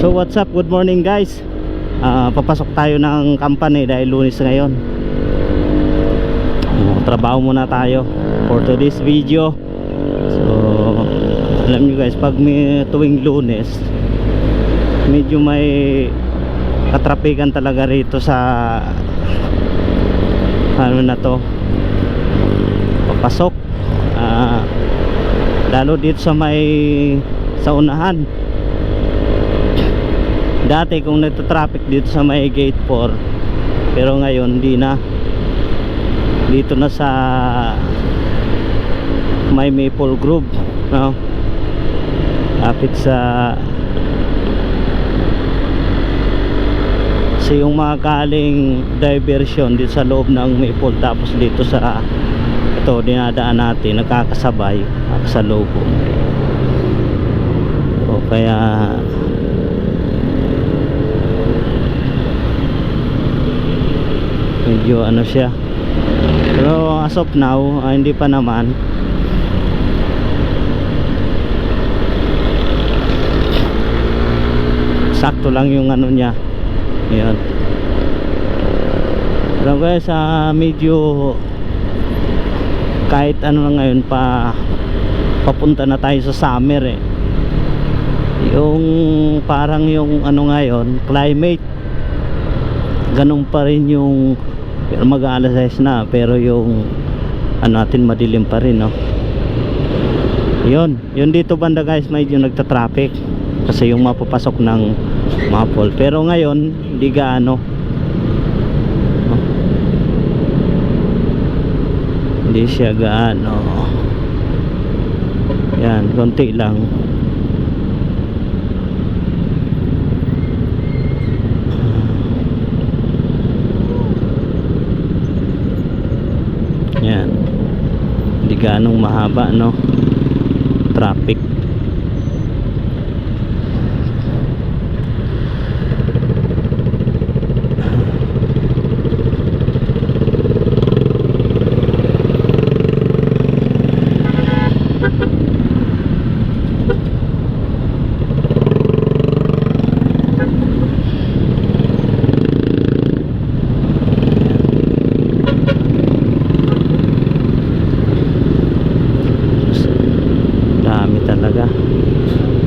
So what's up, good morning guys. Papasok tayo ng company dahil Lunes ngayon. Trabaho muna tayo for today's video. So alam nyo guys, pag may tuwing Lunes medyo may katrapikan talaga rito sa ano na to, papasok, lalo dito sa sa unahan. Dati kung nagta-traffic dito sa may gate 4, pero ngayon hindi na. Dito na sa may Maple Grove, no? Kapit sa yung mga kaling diversion dito sa loob ng Maple, tapos dito sa ito dinadaan natin, nagkakasabay sa loob. O kaya medyo ano siya, pero as of now hindi pa naman. Sakto lang yung ano niya. Yan. Pero guys, medyo kahit ano na ngayon papunta na tayo sa summer eh. Yung parang yung ano ngayon, climate ganun pa rin yung, pero mag-aalas 6 na, pero yung ano natin madilim pa rin, no? Yun dito banda guys, medyo nagta-traffic kasi yung mapapasok ng Maple, pero ngayon hindi gaano, hindi siya gaano. Yan, konti lang. Yan, hindi gaanong mahaba, no, traffic.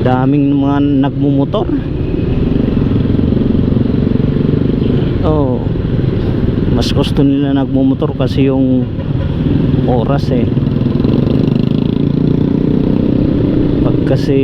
Daming mga nagmumotor. Oh, mas gusto nila nagmumotor kasi yung oras eh. Pag kasi